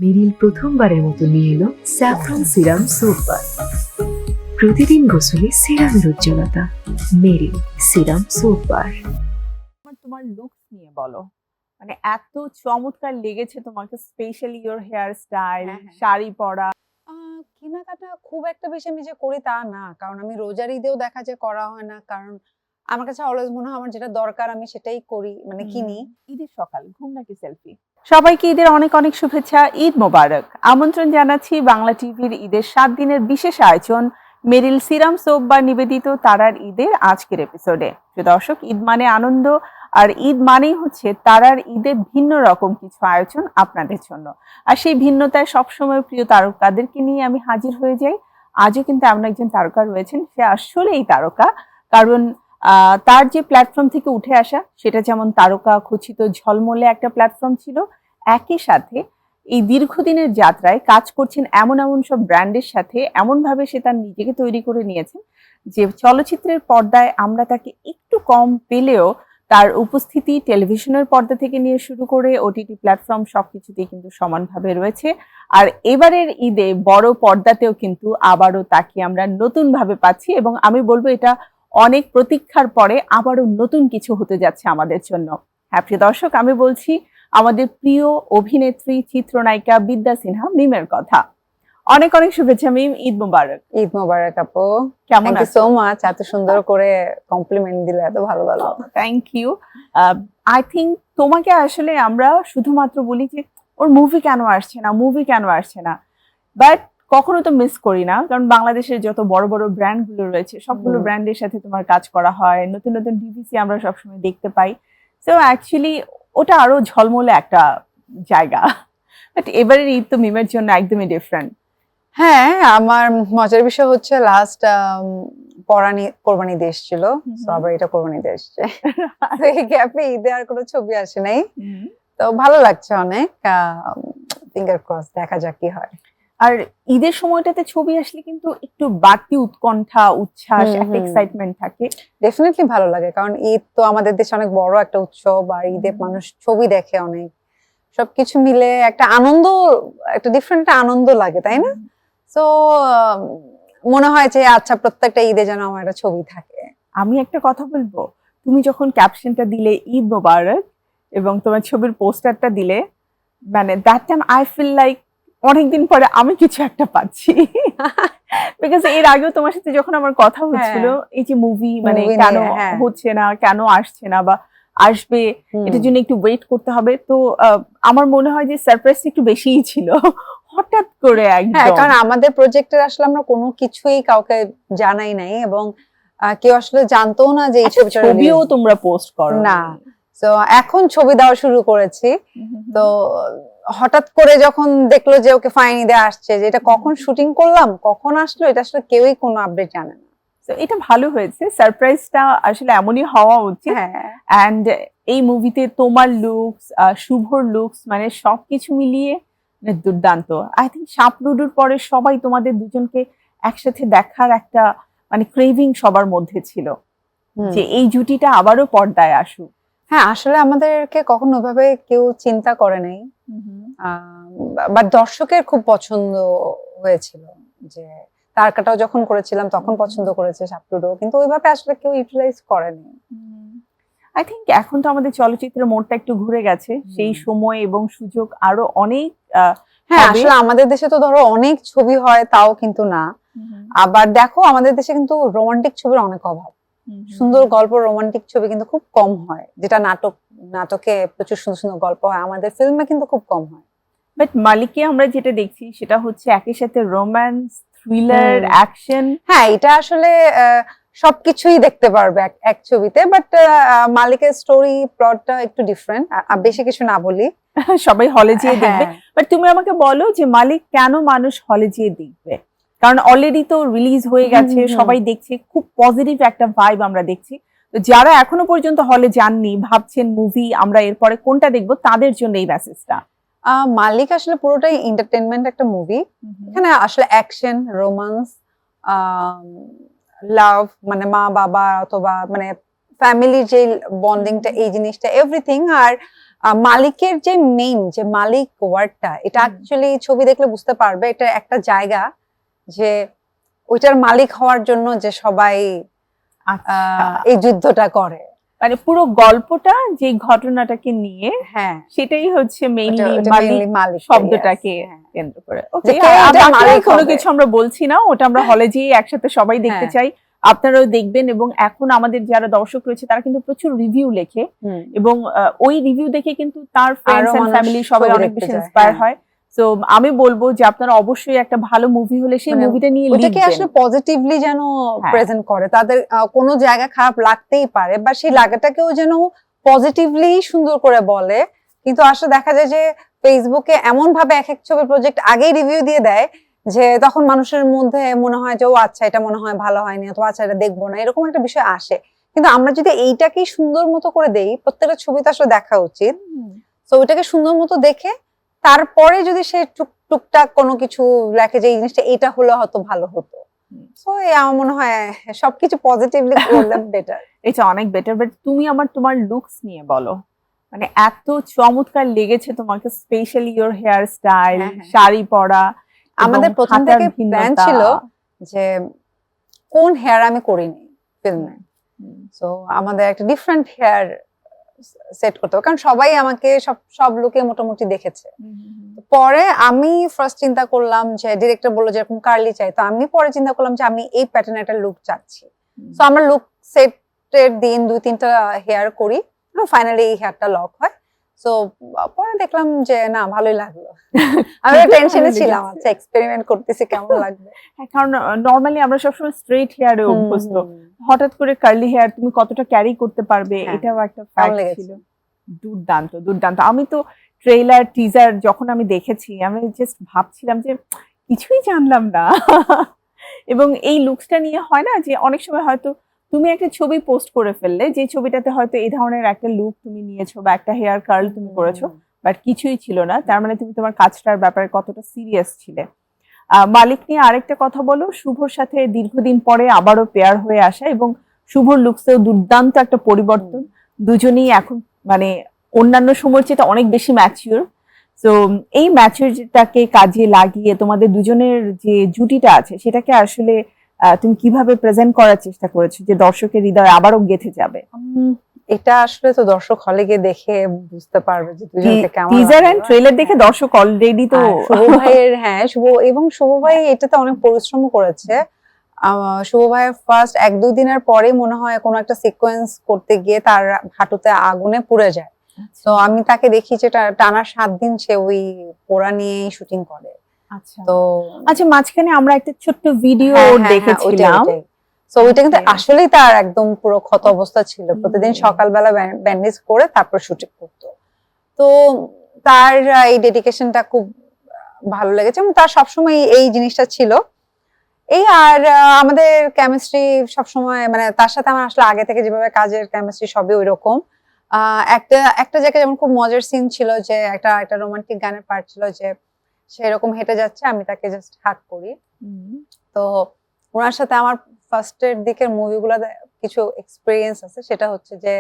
মেরিল প্রথমবারের মতো নিয়ে এলো স্যাফরন সিরাম সোপ বার। প্রতিদিন গোসলে সিরামের উজ্জ্বলতা। Meril serum soap bar. তোমার লুকস নিয়ে বলো, মানে এত চমৎকার লেগেছে তোমাকে, specially your hair style, sari পরা। কেনাকাটা খুব একটা বেশি আমি যে করি তা না, কারণ আমি রোজার ঈদেও দেখা যায় করা হয় না, কারণ আমার কাছে অলওয়েজ মনে হয় আমার যেটা দরকার আমি সেটাই করি, মানে কিনি। ঈদের সকাল, ঘুম নাকি সেলফি? সবাইকে ঈদের অনেক অনেক শুভেচ্ছা, ঈদ মোবারক। আমন্ত্রণ জানাচ্ছি বাংলা টিভির ঈদের 7 দিনের বিশেষ আয়োজন মেরিল সিরাম সোপ বার নিবেদিত তারার ঈদের আজকের এপিসোডে। দর্শক, ঈদ মানে আনন্দ, আর ঈদ মানেই হচ্ছে তারার ঈদে ভিন্ন রকম কিছু আয়োজন আপনাদের জন্য। আর সেই ভিন্নতায় সবসময় প্রিয় তারকাদেরকে নিয়ে আমি হাজির হয়ে যাই। আজও কিন্তু এমন একজন তারকা রয়েছেন, সে আসলেই তারকা, কারণ তার যে প্ল্যাটফর্ম থেকে উঠে আসা সেটা যেমন তারকা খচিত ঝলমলে একটা প্ল্যাটফর্ম ছিল, একই সাথে এই দীর্ঘদিনের যাত্রায় কাজ করছেন এমন এমন সব ব্র্যান্ডের সাথে, এমনভাবে সে তার নিজেকে তৈরি করে নিয়েছেন যে চলচ্চিত্রের পর্দায় আমরা তাকে একটু কম পেলেও তার উপস্থিতি টেলিভিশনের পর্দা থেকে নিয়ে শুরু করে ওটিটি প্ল্যাটফর্ম সবকিছুতেই কিন্তু সমানভাবে রয়েছে। আর এবারের ঈদে বড় পর্দাতেও কিন্তু আবারও তাকে আমরা নতুনভাবে পাচ্ছি, এবং আমি বলবো এটা অনেক প্রতীক্ষার পরে আবারও নতুন কিছু হতে যাচ্ছে আমাদের জন্য। হ্যাঁ প্রিয় দর্শক, আমি বলছি আমাদের প্রিয় অভিনেত্রী চিত্রনায়িকা বিদ্যা সিনহা মিমের কথা। অনেক অনেক শুভেচ্ছা মিম, ঈদ মোবারক। ঈদ মোবারক আপু, কেমন থ্যাংক ইউ সো মাচ, এত সুন্দর করে কমপ্লিমেন্ট দিলে, এত ভালো ভালো। Thank you. আই থিঙ্ক তোমাকে আসলে আমরা শুধুমাত্র বলি যে ওর মুভি কেন আসছে না, মুভি কেন আসছে না, বাট কখনো তো মিস করি না, কারণ বাংলাদেশের যত বড় বড় ব্র্যান্ডগুলো রয়েছে সবগুলো ব্র্যান্ডের সাথে তোমার কাজ করা হয়, নতুন নতুন ডিভিসি আমরা সবসময় দেখতে পাই। সো অ্যাকচুয়ালি ওটা আরো ঝলমলে একটা জায়গা। বাট এবারের ঈদ তো মিমের জন্য একদমই ডিফারেন্ট। হ্যাঁ, আমার মজার বিষয় হচ্ছে লাস্ট কোরবানি দেশ ছিল, তো আবার এটা কোরবানি দেশ, এই গ্যাপে ঈদে আর কোনো ছবি আসে নাই, তো ভালো লাগছে অনেক। ফিঙ্গার ক্রস, দেখা যাক কি হয়। আর ঈদের সময়টাতে ছবি আসলে কিন্তু একটু বাড়তি উৎকণ্ঠা, উচ্ছ্বাস, একটা এক্সাইটমেন্ট থাকে। ডেফিনেটলি ভালো লাগে, কারণ ঈদ তো আমাদের দেশে অনেক বড় একটা উৎসব, আর ঈদে মানুষ ছবি দেখে অনেক, সবকিছু মিলে একটা আনন্দ, একটা ডিফারেন্ট আনন্দ লাগে, তাই না? তো মনে হয় যে আচ্ছা প্রত্যেকটা ঈদে যেন আমার একটা ছবি থাকে। আমি একটা কথা বলবো, তুমি যখন ক্যাপশনটা দিলে ঈদ মোবারক এবং তোমার ছবির পোস্টারটা দিলে, মানে that time I feel like অনেকদিন পরে আমি কিছু একটা পাচ্ছি। বিকজ এর আগেও তোমার সাথে যখন আমার কথা হচ্ছিল এই যে মুভি মানে কেন হচ্ছে না, কেন আসছে না, বা আসবে এটার জন্য একটু ওয়েট করতে হবে, তো আমার মনে হয় যে সারপ্রাইজটা একটু বেশিই ছিল হঠাৎ করে একদম। কারণ আমাদের প্রজেক্টের আসলে আমরা কোনো কিছুই কাউকে জানাই নাই, এবং কেউ আসলে জানতো না যে এই ছবিও তোমরা পোস্ট করো না। তো এখন ছবি দেওয়া শুরু করেছি, তো হঠাৎ করে যখন দেখলো যে ওকে ফাইন ঈদে আসছে, যে এটা কখন শুটিং করলাম, কখন আসলো, এটা আসলে কেউই কোনো আপডেট জানে না। তো এটা ভালো হয়েছে, সারপ্রাইজটা আসলে এমনই হওয়া উচিত। এন্ড এই মুভিতে তোমার লুকস, শুভর লুকস, মানে সবকিছু মিলিয়ে দুর্দান্ত। আই থিঙ্ক শাপলুডুর পরে সবাই তোমাদের দুজনকে একসাথে দেখার একটা মানে ক্রেভিং সবার মধ্যে ছিল, যে এই জুটিটা আবারও পর্দায় আসুক। হ্যাঁ, আসলে আমাদেরকে কখনো ওইভাবে কেউ চিন্তা করে নাই, বাট দর্শকের খুব পছন্দ হয়েছিল, যে তারকাটাও যখন করেছিলাম তখন পছন্দ করেছে শাপলুডও, কিন্তু ওইভাবে আসলে কেউ ইউটিলাইজ করেনি। আই থিঙ্ক এখন তো আমাদের চলচ্চিত্রের মোড়টা একটু ঘুরে গেছে, সেই সময় এবং সুযোগ আরো অনেক। হ্যাঁ, আসলে আমাদের দেশে তো ধরো অনেক ছবি হয়, তাও কিন্তু না। আবার দেখো আমাদের দেশে কিন্তু রোমান্টিক ছবির অনেক অভাব, সুন্দর গল্প রোমান্টিক ছবি কিন্তু খুব কম হয়, যেটা নাটকে প্রচুর সুন্দর সুন্দর গল্প হয়, আমাদের ফিল্মে কিন্তু খুব কম হয়। বাট মালিকে আমরা যেটা দেখছি সেটা হচ্ছে একই সাথে রোম্যান্স, থ্রিলার, অ্যাকশন। হ্যাঁ, এটা আসলে সবকিছুই দেখতে পারবে এক ছবিতে, বাট মালিকের স্টোরি প্লটটা একটু ডিফারেন্ট। বেশি কিছু না বলি, সবাই হলে যেয়ে দেখবে। বাট তুমি আমাকে বলো যে মালিক কেন মানুষ হলে যেয়ে দেখবে? কারণ অলরেডি তো রিলিজ হয়ে গেছে, সবাই দেখছে, খুব পজিটিভ একটা ভাইব আমরা দেখছি। তো যারা এখনো পর্যন্ত হলে যাননি, ভাবছেন মুভি আমরা এরপরে কোনটা দেখবো, তাদের জন্য এই মেসেজটা। মালিক আসলে পুরোটাই এন্টারটেইনমেন্ট একটা মুভি। এখানে আসলে অ্যাকশন, রোমান্স, লাভ, মানে মা বাবা অথবা মানে ফ্যামিলির যে বন্ডিংটা, এই জিনিসটা এভরিথিং। আর মালিকের যে মেইন যে মালিক ওয়ার্ডটা, এটা অ্যাকচুয়ালি ছবি দেখলে বুঝতে পারবে এটা একটা জায়গা যে ওইটার মালিক হওয়ার জন্য যে সবাই এই যুদ্ধটা করে, মানে পুরো গল্পটা যে ঘটনাটাকে নিয়ে হ্যাঁ সেটাই হচ্ছে মেইনলি mainly মালিক শব্দটাকে কেন্দ্র করে। যে ওকে, কে এটার মালিক কোনো হবে। কিছু আমরা বলছি না, ওটা আমরা হলে যেয়ে একসাথে সবাই দেখতে হ্যাঁ। চাই, আপনারাও দেখবেন। এবং এখন আমাদের যারা দর্শক রয়েছে তারা কিন্তু প্রচুর রিভিউ লেখে, এবং ওই রিভিউ দেখে কিন্তু তার ফ্রেন্ডস এন্ড মানুষ ফ্যামিলি সবাই ছবি অনেক দেখতে বেশি যায়, ইন্সপায়ার হ্যাঁ। হয়। তো আমি বলবো যে আপনারা অবশ্যই একটা ভালো মুভি হলে সেই মানে মুভিটা নিয়ে ওটাকে লিখবেন। আসলে পজিটিভলি যেন হ্যাঁ। প্রেজেন্ট করে, তাদের কোনো জায়গা খারাপ লাগতেই পারে বা সেই লাগাটাকেও যেন পজিটিভলি সুন্দর করে বলে। কিন্তু আসলে দেখা যায় যে ফেসবুকে এমন ভাবে এক এক ছবির প্রজেক্ট আগেই রিভিউ দিয়ে দেয় যে তখন মানুষের মধ্যে মনে হয় যে ও আচ্ছা এটা মনে হয় ভালো হয়নি, অথবা আচ্ছা এটা দেখবো না, এরকম একটা বিষয় আসে। কিন্তু আমরা যদি এইটাকেই সুন্দর মতো করে দেই, প্রত্যেকটা ছবি তো আসলে দেখা উচিত, তো ওইটাকে সুন্দর মতো দেখে তারপরে যদি সে টুকটাক কোনো কিছু লেখে যে এই জিনিসটা এটা হলে হয়তো ভালো হতো, তো আমার মনে হয় সবকিছু পজিটিভলি করলে বেটার। এটা অনেক বেটার। বাট তুমি তোমার লুকস নিয়ে বলো, মানে এত চমৎকার লেগেছে তোমাকে, স্পেশালি ইওর হেয়ার স্টাইল, হ্যাঁ, হ্যাঁ। শাড়ি পরা। আমাদের প্রথম থেকে প্ল্যান ছিল যে কোন হেয়ার আমি করিনি ফিল্মে, তো আমাদের একটা ডিফারেন্ট হেয়ার সেট করতে হবে, কারণ সবাই আমাকে সব লুকে মোটামুটি দেখেছে। পরে আমি ফার্স্ট চিন্তা করলাম যে ডিরেক্টর বললো যে এরকম কার্লি চাই, তো আমি পরে চিন্তা করলাম যে আমি এই প্যাটার্ন একটা লুক চাচ্ছি। তো আমরা লুক সেটের দিন 2-3টা হেয়ার করি, ফাইনালি এই হেয়ারটা লক হয়। তো পরে দেখলাম যে না ভালোই লাগলো, আমি টেনশনে ছিলাম আচ্ছা এক্সপেরিমেন্ট করতেছি কেমন লাগবে। হ্যাঁ, কারণ নরমালি আমরা সবসময় স্ট্রেট হেয়ারে অভ্যস্ত, হঠাৎ করে কার্লি হেয়ার তুমি কতটা ক্যারি করতে পারবে, এটাও একটা ফ্যাক্ট ছিল। দুর্দান্ত দুর্দান্ত। আমি তো ট্রেলার টিজার যখন আমি দেখেছি, আমি জাস্ট ভাবছিলাম যে কিছুই জানলাম না। এবং এই লুকসটা নিয়ে হয় না যে অনেক সময় হয়তো তুমি একটা ছবি পোস্ট করে ফেললে, যে ছবিটাতে হয়তো এই ধরনের একটা লুক তুমি নিয়েছো বা একটা হেয়ার কার্ল তুমি করেছো, বাট কিছুই ছিল না, তার মানে তুমি তোমার কাজটার ব্যাপারে কতটা সিরিয়াস ছিলে। মালিক নিয়ে আরেকটা কথা বলো, শুভর সাথে দীর্ঘদিন পরে আবারও পেয়ার হয়ে আসা, এবং শুভর লুকসেও দুর্দান্ত একটা পরিবর্তন। দুজনেই এখন মানে অন্যান্য সময়ের চেয়ে অনেক বেশি ম্যাচিউর। তো এই ম্যাচিউরিটিটাকে কাজে লাগিয়ে তোমাদের দুজনের যে জুটিটা আছে সেটাকে আসলে তুমি কিভাবে প্রেজেন্ট করার চেষ্টা করেছো যে দর্শকের হৃদয়ে আবারও গেঁথে যাবে? এটা আসলে তো দর্শক হলে গিয়ে দেখে বুঝতে পারবে যে দুজনকে কেমন। টিজার এন্ড ট্রেলার দেখে দর্শক অলরেডি তো শুভ ভাইয়ের, হ্যাঁ শুভ ভাই এটাতে অনেক পরিশ্রম করেছে। শুভ ভাইয়ের ফার্স্ট 1-2 দিনের পরে মনে হয় কোনো একটা সিকোয়েন্স করতে গিয়ে তার হাঁটুতে আগুনে পুড়ে যায়। তো আমি তাকে দেখি যেটা টানা 7 দিন সে ওই পোড়া নিয়েই শুটিং করে। আচ্ছা, তো আচ্ছা, মাঝখানে আমরা একটা ছোট্ট ভিডিও দেখেছিলাম। তো ওইটা কিন্তু আসলেই তার একদম পুরো ক্ষত অবস্থা ছিল, প্রতিদিন সকালবেলা ব্যান্ডেজ করে তারপর শুটিং করতো। তো তার এই ডেডিকেশনটা খুব ভালো লেগেছে, এবং তার সবসময় এই জিনিসটা ছিল এই। আর আমাদের কেমিস্ট্রি সবসময় মানে তার সাথে আমার আসলে আগে থেকে যেভাবে কাজের কেমিস্ট্রি সবই ওই রকম। একটা জায়গায় যেমন খুব মজার সিন ছিল যে একটা রোমান্টিক গানের পার্ট ছিল যে সেরকম হেঁটে যাচ্ছে, আমি তাকে জাস্ট হাত করি। তো ওনার সাথে আমার ফার্স্টের দিকের মুভিগুলো কিছু এক্সপিরিয়েন্স আছে, সেটা হচ্ছে যে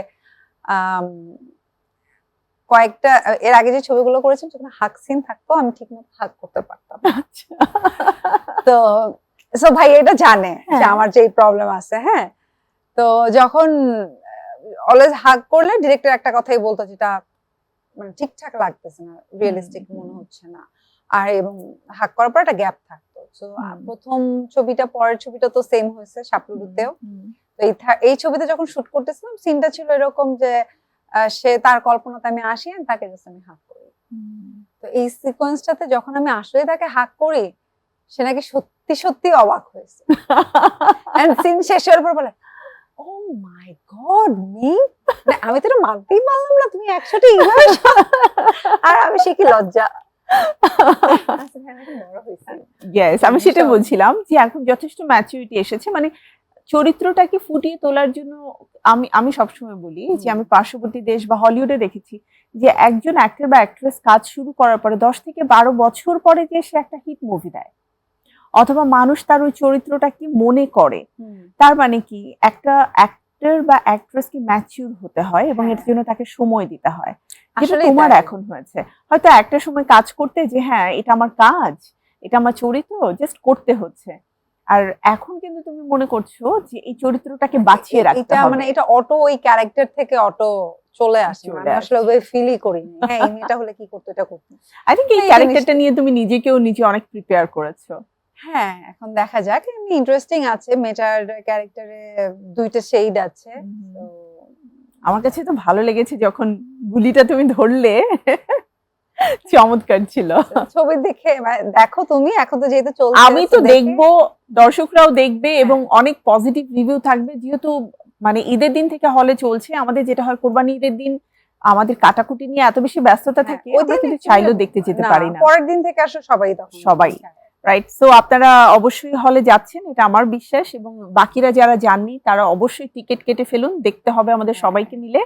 কয়েকটা এর আগে যে ছবিগুলো করেছেন সেখানে হাগ সিন থাকতো, আমি ঠিক মতো হাগ করতে পারতাম। তো ভাই এটা জানে যে আমার যে প্রবলেম আছে। হ্যাঁ, তো যখন অলওয়েজ হাগ করলে ডিরেক্টর একটা কথাই বলতো যেটা মানে ঠিকঠাক লাগতেছে না, রিয়েলিস্টিক মনে হচ্ছে না, আর এবং হাগ করার পর একটা গ্যাপ থাকতো। তো প্রথম ছবিটা পরের ছবিটা তো সেম হয়েছে সাপলুরুতেও। তো এই ছবিতে যখন শুট করতেছিলাম সিনটা ছিল এরকম যে সে তার কল্পনাতে আমি আসি আর তাকে জাস্ট আমি হাগ করি। তো এই সিকোয়েন্সটাতে যখন আমি আসলে তাকে হাগ করি, সে নাকি সত্যি সত্যি অবাক হয়েছে। এন্ড সিন শেষ হওয়ার পর বলে, ও মাই গড মি, আমি তো এটা মানতেই পারলাম না, তুমি 100টা এইভাবে। আর আমি সে কি লজ্জা। ইয়েস, আমি সেটা বলছিলাম যে এখন যথেষ্ট ম্যাচুরিটি এসেছে, মানে চরিত্রটাকে ফুটিয়ে তোলার জন্য আমি সবসময় বলি যে আমি পার্শ্ববর্তী দেশ বা হলিউডে দেখেছি যে একজন অ্যাক্টর বা অ্যাক্ট্রেস কাজ শুরু করার পরে 10 থেকে 12 বছর পরে যে সে একটা হিট মুভি দেয়, অথবা মানুষ তার ওই চরিত্রটাকে মনে করে। তার মানে কি একটা অ্যাক্টর বা অ্যাক্ট্রেসকে ম্যাচিউর হতে হয় এবং এর জন্য তাকে সময় দিতে হয়, যেটা আসলেই তোমার তাই। এখন হয়েছে। হয়তো একটা সময় কাজ করতে যে হ্যাঁ এটা আমার কাজ, এটা আমার চরিত্র, জাস্ট করতে হচ্ছে। আর এখন কিন্তু তুমি মনে করছো যে এই চরিত্রটাকে বাঁচিয়ে রাখতে এটা হবে। মানে এটা অটো ওই ক্যারেক্টার থেকে অটো চলে আসে, চলে আমি আসলে আসে। ওই ফিলই করি না। হ্যাঁ এই মেয়েটা হলে কি করতো, এটা করতো। আই থিঙ্ক এই এই ক্যারেক্টারটা জিনিসটা নিয়ে তুমি নিজেকেও নিজে অনেক প্রিপেয়ার করেছো। হ্যাঁ এখন দেখা যাক, এমনি ইন্টারেস্টিং আছে মেয়েটার ক্যারেক্টারে, দুইটা শেড আছে। তো আমার কাছে তো ভালো লেগেছে যখন গুলিটা তুমি ধরলে, চমৎকার ছিল। ছবি দেখে দেখো তুমি, এখন তো যেহেতু চলছে আমি তো দেখে। দেখবো, দর্শকরাও দেখবে এবং অনেক পজিটিভ রিভিউ থাকবে, যেহেতু মানে ঈদের দিন থেকে হলে চলছে। আমাদের যেটা হয় কোরবানি ঈদের দিন আমাদের কাটাকুটি নিয়ে এত বেশি ব্যস্ততা হ্যাঁ, থাকে, ওই আমরা দিন কিন্তু actually চাইলেও দেখতে যেতে পারি না। পরের দিন থেকে আসলে সবাই তখন সবাই। রাইট, সো আপনারা অবশ্যই হলে যাচ্ছেন, এটা আমার বিশ্বাস, এবং বাকিরা যারা যাননি তারা অবশ্যই টিকিট কেটে ফেলুন, দেখতে হবে আমাদের সবাইকে মিলে।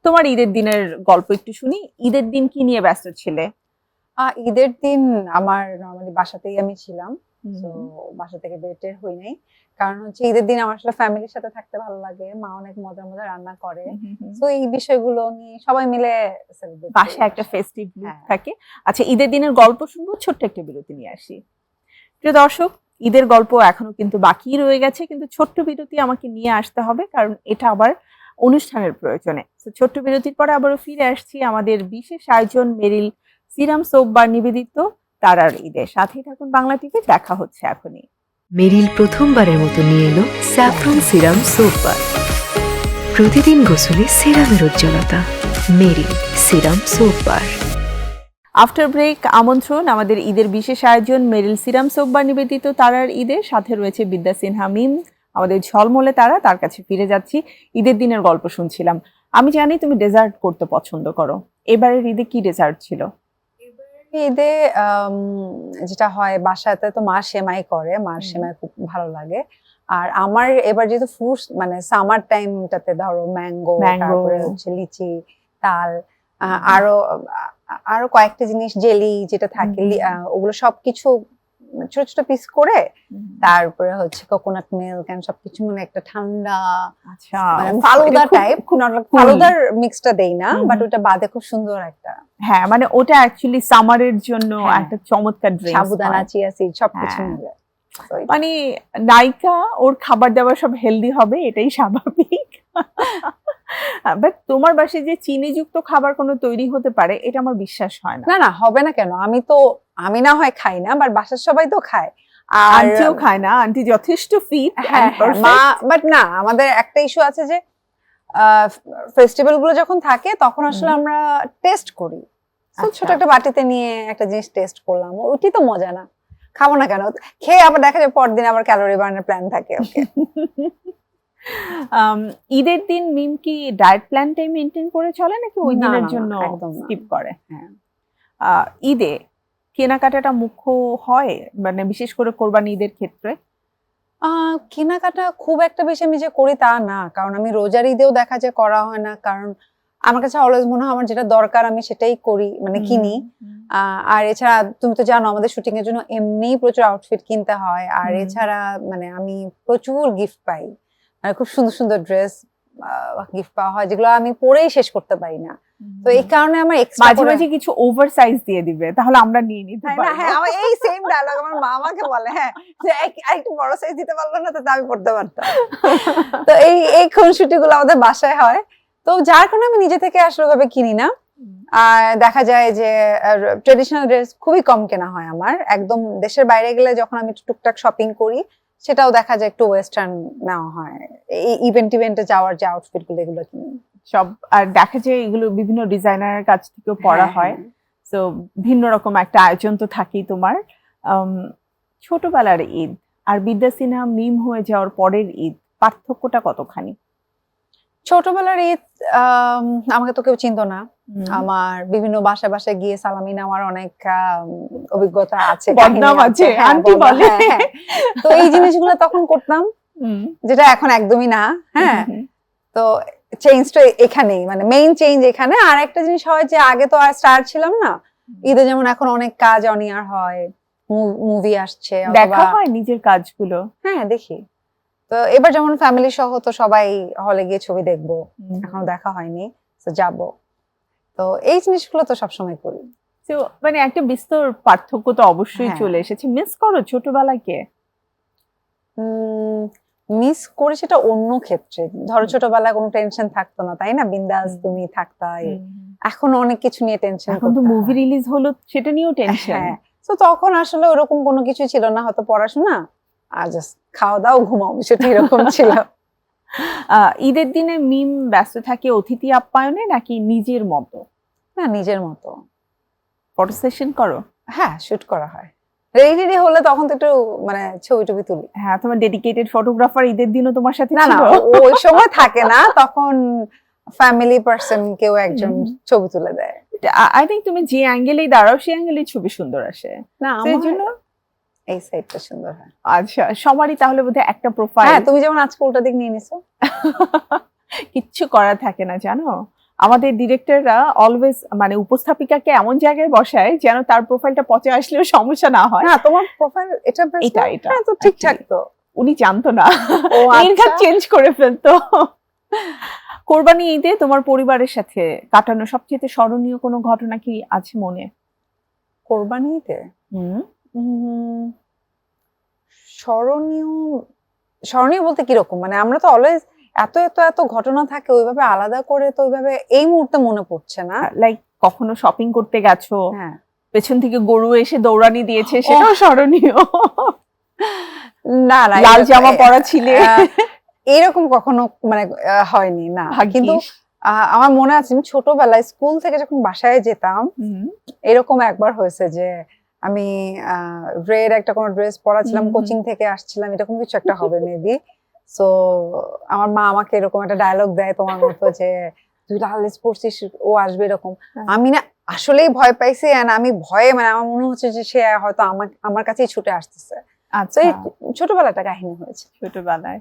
তোমার ঈদের দিনের গল্প একটু শুনি। ঈদের দিন কি নিয়ে ব্যস্ত ছিলে? ঈদের দিন আমার নর্মালি বাসাতেই আমি ছিলাম, তো বাসা থেকে বের হই নাই। কারণ হচ্ছে ঈদের দিন আমার আসলে ফ্যামিলির সাথে থাকতে ভালো লাগে, মা অনেক মজার মজার রান্না করে, তো এই বিষয়গুলো নিয়ে সবাই মিলে celebrate করি বাসায় একটা বাসায়। ফেস্টিভ লুক হ্যাঁ। থাকে। আচ্ছা, ঈদের দিনের গল্প শুনবো, ছোট্ট একটা বিরতি নিয়ে আসি। প্রিয় দর্শক, ঈদের গল্প এখনো কিন্তু বাকি রয়ে গেছে, কিন্তু ছোট্ট বিরতি আমাকে নিয়ে আসতে হবে, কারণ এটা আবার অনুষ্ঠানের প্রয়োজনে। তো ছোট্ট বিরতির পরে আবারও ফিরে আসছি আমাদের বিশেষ আয়োজন মেরিল সিরাম সোপ বার নিবেদিত তারার ঈদে। সাথেই থাকুন বাংলা টিভি, দেখা হচ্ছে এখনই। মেরিল প্রথমবারের মতো নিয়ে এলো স্যাফরন সিরাম সোপ বার। প্রতিদিন গোসলে সিরামের উজ্জ্বলতা। Meril serum soap bar. After break আমন্ত্রণ আমাদের ঈদের বিশেষ আয়োজন মেরিল সিরাম সোপ বার নিবেদিত তারার ঈদে। সাথে রয়েছে বিদ্যা সিনহা মিম, আমাদের ঝলমলে তারা, তার কাছে ফিরে যাচ্ছি। ঈদের দিনের গল্প শুনছিলাম। আমি জানি তুমি ডেজার্ট করতে পছন্দ করো, এবারের ঈদে কি ডেজার্ট ছিল? ঈদে যেটা হয় বাসাতে তো মা সেমাই করে, মার সেমাই খুব ভালো লাগে। আর আমার এবার যেহেতু ফ্রুটস মানে সামার টাইমটাতে ধরো ম্যাঙ্গো, তারপরে হচ্ছে লিচি, তাল, আরো আরো কয়েকটা জিনিস, জেলি যেটা থাকে, ওগুলো সবকিছু ছোট ছোট পিস করে, তারপরে হচ্ছে কোকোনাট মিল্ক এন্ড সবকিছু মানে একটা ঠান্ডা, আচ্ছা, মানে ফালুদা টাইপ, ফালুদার মিক্সটা দেই না, বাট ওটা বাদে খুব সুন্দর একটা, হ্যাঁ মানে ওটা অ্যাকচুয়ালি সামারের জন্য হ্যাঁ, একটা চমৎকার ড্রিঙ্ক, সাবুদানা, চিয়া সিড সবকিছু হ্যাঁ। মিলে। মানে নায়িকা, ওর খাবার দাবার সব হেলদি হবে, এটাই স্বাভাবিক। বাট তোমার বাসায় যে চিনিযুক্ত খাবার কোনো তৈরি হতে পারে, এটা আমার বিশ্বাস হয় না। না না, হবে না কেন, আমি না হয় খাই না, বাট বাসার সবাই তো খায়। আর আন্টিও খায় না, আন্টি যথেষ্ট ফিট। হ্যাঁ মা, বাট না, আমাদের একটা ইস্যু আছে যে ফেস্টিভ্যাল গুলো যখন থাকে তখন আসলে আমরা টেস্ট করি। ছোট একটা বাটিতে নিয়ে একটা জিনিস টেস্ট করলাম, ওইটি তো মজা না, খাবো না কেন? খেয়ে আবার দেখা যায় পরদিন আবার ক্যালোরি বার্নের প্ল্যান থাকে। ওকে। ঈদের দিন মিম কি ডায়েট প্ল্যানটাই মেনটেন করে চলে, নাকি ওই না, দিনের না, না, জন্য একদম না। স্কিপ করে? হ্যাঁ। ঈদে কেনাকাটাটা মুখ্য হয়, মানে বিশেষ করে কোরবানি ঈদের ক্ষেত্রে? কেনাকাটা খুব একটা বেশি আমি যে করি তা না, কারণ আমি রোজার ঈদেও দেখা যায় করা হয় না, কারণ আমার কাছে অলওয়েজ মনে হয় আমার যেটা দরকার আমি সেটাই করি, মানে কিনি। আর এছাড়া তুমি তো জানো আমাদের শুটিং এর জন্য এমনিই প্রচুর আউটফিট কিনতে হয়, আর এছাড়া মানে আমি প্রচুর গিফট পাই, মানে খুব সুন্দর সুন্দর ড্রেস গিফট পাওয়া হয়, যেগুলো আমি পরেই শেষ করতে পারি না। তো এই কারণে আমার এক্সট্রা মাঝে মাঝে কিছু ওভার সাইজ দিয়ে দিবে, তাহলে আমরা নিয়ে নিতে পারি। হ্যাঁ, আমার এই সেম ডায়লগ আমার মা আমাকে বলে, হ্যাঁ যে একটু বড় সাইজ দিতে পারলো না, তো আমি পড়তে পারতাম। তো এই খুনসুটি গুলো আমাদের বাসায় হয়, তো যার কারণে আমি নিজে থেকে আসলে ভাবে কিনি না। আর দেখা যায় যে ট্রেডিশনাল ড্রেস খুবই কম কেনা হয় আমার, একদম দেশের বাইরে গেলে যখন আমি টুকটাক শপিং করি সেটাও দেখা যায় একটু ওয়েস্টার্ন নেওয়া হয়, এই ইভেন্টে যাওয়ার যে আউটফিট গুলো এগুলো কিনি সব। আর দেখা যায় এগুলো বিভিন্ন ডিজাইনারের কাছ থেকেও পড়া হয়, তো ভিন্ন রকম একটা আয়োজন তো থাকেই তোমার। ছোটবেলার ঈদ আর বিদ্যা সিনহা মিম হয়ে যাওয়ার পরের ঈদ, পার্থক্যটা কতখানি? ছোটবেলার ঈদ আমাকে তো কেউ চিনতো না, আমার বিভিন্ন বাসায় বাসায় গিয়ে সালামি নেওয়ার অনেক অভিজ্ঞতা আছে, বদনাম আছে, আন্টি বলে। তো এই জিনিসগুলো তখন করতাম, যেটা এখন একদমই না। হ্যাঁ, তো চেঞ্জটা এখানেই, মানে মেইন চেঞ্জ এখানে। আর একটা জিনিস হয় যে আগে তো আর স্টার ছিলাম না, ঈদে যেমন এখন অনেক কাজ অন এয়ার হয়, মুভি আসছে, দেখা হয় নিজের কাজগুলো। হ্যাঁ দেখি, তো এবার যেমন ফ্যামিলি সহ তো সবাই হলে গিয়ে ছবি দেখবো, এখনো দেখা হয়নি, তো যাবো। তো এই জিনিসগুলো তো সবসময় করি। তো মানে একটা বিস্তর পার্থক্য তো অবশ্যই হ্যাঁ। চলে এসেছে। মিস করো ছোটবেলাকে? মিস করি সেটা অন্য ক্ষেত্রে। ধরো ছোটবেলায় কোনো টেনশন থাকতো না, তাই না? বিন্দাস তুমি থাকতাই। এখন অনেক কিছু নিয়ে টেনশন এখন তো মুভি রিলিজ হলো সেটা নিয়েও টেনশন। হ্যাঁ, তো তখন আসলে ওরকম কোনো কিছু ছিল না, হয়তো পড়াশোনা আর জাস্ট খাওয়া দাওয়া ঘুমাও, সেটা এরকম ছিল। ঈদের দিনে মিম ব্যস্ত থাকে অতিথি আপ্যায়নে নাকি নিজের মতো? না, নিজের মতো। ফটো সেশন করো? হ্যাঁ, শুট করা হয়। রেডি হলে তখন তো একটু মানে ছবি টবি তুলি। হ্যাঁ, তোমার ডেডিকেটেড ফটোগ্রাফার ঈদের দিনও তোমার সাথে না না, ছিল? ওই সময় থাকে না, তখন ফ্যামিলি পারসন কেউ একজন ছবি তুলে দেয়। আই থিংক তুমি যে অ্যাঙ্গেলেই দাঁড়াও সেই অ্যাঙ্গেলেই ছবি সুন্দর আসে। না, সেই আমার জন্য এই সাইডটা সুন্দর হয়। আচ্ছা, সবারই তাহলে বোধহয় একটা প্রোফাইল। হ্যাঁ, তুমি যেমন আজকে উল্টা দিক নিয়ে নিছো। কিচ্ছু করার থাকে না জানো, আমাদের ডিরেক্টররা অলওয়েজ মানে উপস্থাপিকাকে এমন জায়গায় বসায় যেন তার প্রোফাইলটা পচে আসলেও সমস্যা না হয়। না, তোমার প্রোফাইল এটা বেশ এটা না? এটা হ্যাঁ, তো ঠিকঠাক তো। উনি জানতো না, ও নির্ঘাত আচ্ছা। চেঞ্জ করে ফেলতো। কোরবানি ঈদে তোমার পরিবারের সাথে কাটানো সবচেয়ে স্মরণীয় কোনো ঘটনা কি আছে মনে? কোরবানিতে স্মরণীয় স্মরণীয় বলতে কিরকম, মানে আমরা তো অলওয়েজ এত এত এত ঘটনা থাকে, ওইভাবে আলাদা করে তো ওইভাবে এই মুহূর্তে মনে পড়ছে না। লাইক কখনো শপিং করতে গেছো, হ্যাঁ, পেছন থেকে গরু এসে দৌড়ানি দিয়েছে, সেটাও স্মরণীয়? না না, লাল জামা পরা ছিলে? এরকম কখনো মানে হয়নি না, কিন্তু ভাগ্যিস। আমার মনে আছে আমি ছোটবেলায় স্কুল থেকে যখন বাসায় যেতাম, এরকম একবার হয়েছে যে আমি রেড একটা কোনো ড্রেস পরা ছিলাম, কোচিং থেকে আসছিলাম, এরকম কিছু একটা হবে মেবি। সো আমার মা আমাকে এরকম একটা ডায়লগ দেয় তোমার মতো যে তুই লাল ড্রেস পরছিস, ও আসবে এরকম। আমি না আসলেই ভয় পাইছি, এন্ড আমি ভয়ে মানে আমার মনে হচ্ছে যে সে হয়তো আমার কাছেই ছুটে আসতেছে। আচ্ছা, ছোটবেলাটা কাহিনী হয়েছে। ছোটবেলায়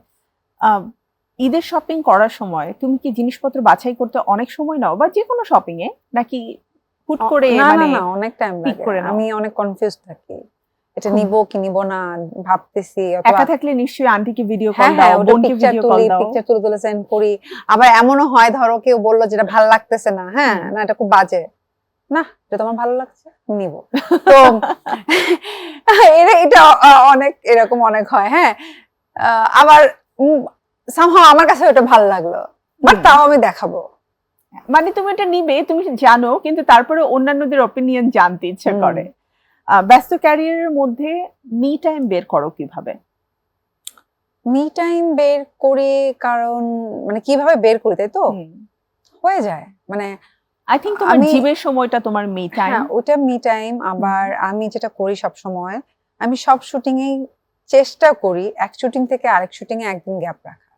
ঈদের শপিং করার সময় তুমি কি জিনিসপত্র বাছাই করতে অনেক সময় নাও, বা যে কোনো শপিং এ, নাকি হুট করে? না মানে না, অনেক টাইম লাগে, আমি অনেক কনফিউজ থাকি, এটা নিব কি নিব না, ভাবতেছি। একা থাকলে নিশ্চয়ই আন্টিকে ভিডিও কল হ্যাঁ দাও, হ্যাঁ, বোনকে ভিডিও কল দাও। পিকচার তুলে সেন্ড করি। আবার এমনও হয় ধরো কেউ বললো যেটা ভালো লাগতেছে না, হ্যাঁ না এটা খুব বাজে, না এটা তোমার ভালো লাগছে নিব। তো এটা অনেক এরকম অনেক হয়। হ্যাঁ, আবার সামহাও আমার কাছে ওটা ভালো লাগলো, বাট তাও আমি দেখাবো। মানে তুমি এটা নিবে, তুমি জানো, কিন্তু তারপরে অন্যান্যদের অপিনিয়ন জানতে ইচ্ছা করে। ব্যস্ত ক্যারিয়ারের মধ্যে মি টাইম বের করো কিভাবে? মি টাইম বের করি, কারণ মানে কিভাবে বের করি তাই তো হয়ে যায়, মানে আই থিংক তোমার জীবের সময়টা তোমার মি টাইম। হ্যাঁ, ওটা মি টাইম। আবার আমি যেটা করি সব সময়, আমি সব শুটিং এ চেষ্টা করি এক শুটিং থেকে আরেক শুটিং এ একদিন গ্যাপ রাখা।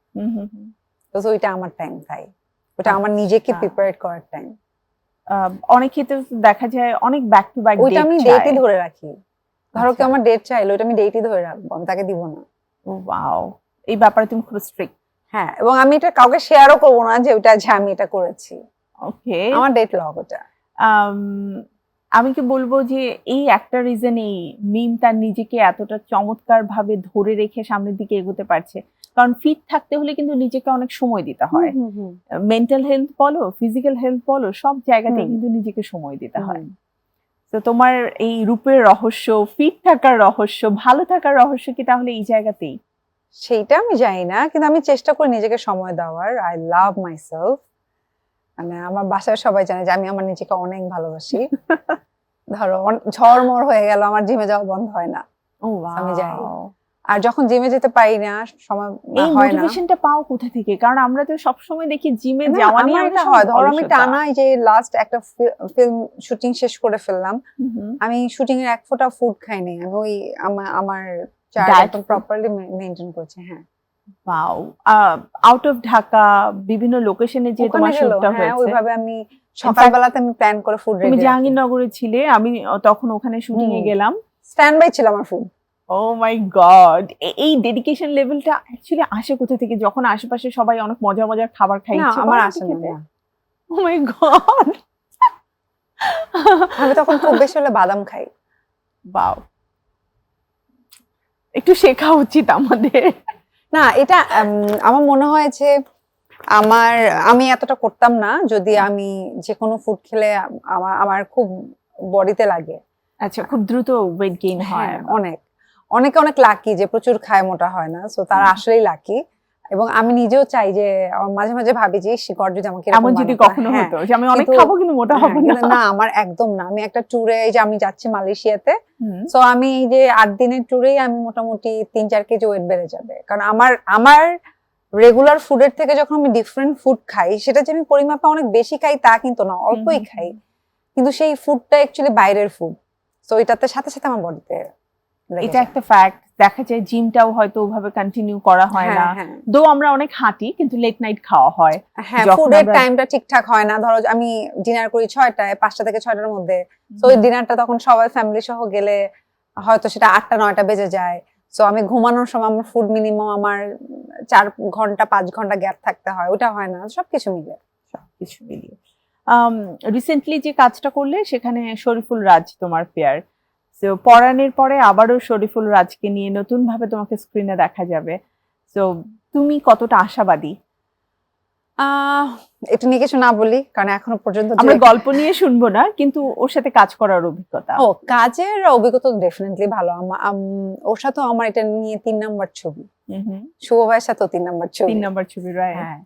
তো ওইটা আমার টাইম, তাই ওটা আমার নিজেকে প্রিপেয়ার করার টাইম। অনেক ক্ষেত্রে দেখা যায় অনেক ব্যাক টু ব্যাক ওইটা আমি ডেটই ধরে রাখি। ধরো কি আমার ডেট চাইলো, ওটা আমি ডেটই ধরে রাখবো, আমি তাকে দিব না। ওয়াও, এই ব্যাপারে তুমি খুব স্ট্রিক্ট। হ্যাঁ, এবং আমি এটা কাউকে শেয়ারও করবো না যে ওটা আমি এটা করেছি। ওকে, আমার ডেট লগ ওটা। আমি কি বলবো যে এই একটা রিজনেই মিম তার নিজেকে এতটা চমৎকার ভাবে ধরে রেখে সামনের দিকে এগোতে পারছে, কারণ ফিট থাকতে হলে কিন্তু নিজেকে অনেক সময় দিতে হয়। মেন্টাল হেলথ বলো, ফিজিক্যাল হেলথ বলো, সব জায়গাতেই কিন্তু নিজেকে সময় দিতে হয়। তো তোমার এই রূপের রহস্য, ফিট থাকার রহস্য, ভালো থাকার রহস্য কি তাহলে এই জায়গাতেই? সেইটা আমি জানি না, কিন্তু আমি চেষ্টা করি নিজেকে সময় দেওয়ার। I love myself. মানে আমার বাসায় সবাই জানে যে আমি আমার নিজেকে অনেক ভালোবাসি। ধরো ঝড়মড় হয়ে গেল, আমার জিমে যাওয়া বন্ধ হয় না, আমি যাই। আর যখন জিমে যেতে পারি না, সময় এই হয় না। মোটিভেশনটা পাও কোথা থেকে? কারণ আমরা তো সব সময় দেখি জিমে যাওয়া নিয়ে এটা হয়, ধরো আমি টানা যে লাস্ট একটা ফিল্ম শুটিং শেষ করে ফেললাম, আমি শুটিং এর এক ফোঁটা ফুড খাইনি, আমি ওই আমার চার্ট একদম প্রপারলি মেইনটেইন করছি। হ্যাঁ, ওয়াও। আউট অফ ঢাকা বিভিন্ন লোকেশনে যে তোমার শুটটা হয়েছে, ওইভাবে আমি সকালবেলাতে আমি প্ল্যান করে ফুড রেডি। তুমি জাহাঙ্গীরনগরে ছিলে, আমি তখন ওখানে শুটিং এ গেলাম, স্ট্যান্ড বাই ছিল আমার ফুড। ও মাই গড, এই ডেডিকেশন লেভেলটা অ্যাকচুয়ালি আসে কোথা থেকে যখন আশেপাশে সবাই অনেক মজার মজার খাবার খাইছে? আমার আসে না। ও মাই গড, আমি তখন খুব বেশি হলে বাদাম খাই। বাও, একটু শেখা উচিত আমাদের। না এটা আমার মনে হয় যে আমি এতটা করতাম না যদি আমি যে কোনো ফুড খেলে আমার খুব বডিতে লাগে। আচ্ছা, খুব দ্রুত ওয়েট গেইন হয়। হ্যাঁ, অনেকে অনেক লাকি যে প্রচুর খায় মোটা হয় না, সো তারা আসলেই লাকি। এবং আমি নিজেও চাই যে মাঝে মাঝে ভাবি যে গড যদি আমাকে এমন যদি কখনো হতো যে আমি অনেক খাবো কিন্তু মোটা হবো না। না, আমার একদম না। আমি একটা ট্যুরে, এই যে আমি যাচ্ছি মালয়েশিয়াতে, সো আমি এই যে 8 দিনের ট্যুরেই আমি মোটামুটি 3-4 কেজি ওয়েট বেড়ে যাবে। কারণ আমার রেগুলার ফুডের থেকে যখন আমি ডিফারেন্ট ফুড খাই, সেটা যে আমি পরিমাপে অনেক বেশি খাই তা কিন্তু না, অল্পই খাই, কিন্তু সেই ফুডটা অ্যাকচুয়ালি বাইরের ফুড, সো এটাতে সাথে সাথে আমার বডিতে এটা একটা ফ্যাক্ট। দেখা যায় জিমটাও হয়তো ওভাবে কন্টিনিউ করা হয় না, দো আমরা অনেক হাঁটি কিন্তু লেট নাইট খাওয়া হয়। হ্যাঁ, ফুডের টাইমটা ঠিকঠাক হয় না। ধরো আমি ডিনার করি 6টায়, 5টা থেকে 6টার মধ্যে, সো ওই ডিনারটা তখন সবাই ফ্যামিলি সহ গেলে হয়তো সেটা 8টা 9টা বেজে যায়। সো আমি ঘুমানোর সময় আমার ফুড মিনিমাম আমার 4 ঘন্টা 5 ঘন্টা গ্যাপ থাকতে হয়, ওটা হয় না। সবকিছু মিলিয়ে রিসেন্টলি যে কাজটা করলে সেখানে শরীফুল রাজ তোমার পেয়ার, তো পরাণের পরে আবারও শরীফুল রাজকে নিয়ে নতুন ভাবে তোমাকে স্ক্রিনে দেখা যাবে, তো তুমি কতটা আশাবাদী? এটা নিয়ে কিছু না বলি, কারণ এখনো পর্যন্ত আমরা গল্প নিয়ে শুনবো না, কিন্তু ওর সাথে কাজ করার অভিজ্ঞতা। কাজের অভিজ্ঞতা ডেফিনেটলি ভালো। ওর সাথে আমার এটা নিয়ে 3 নাম্বার ছবি, শুভ ভাইয়ের সাথে 3 নাম্বার ছবি। 3 নাম্বার ছবি, রাইট? হ্যাঁ,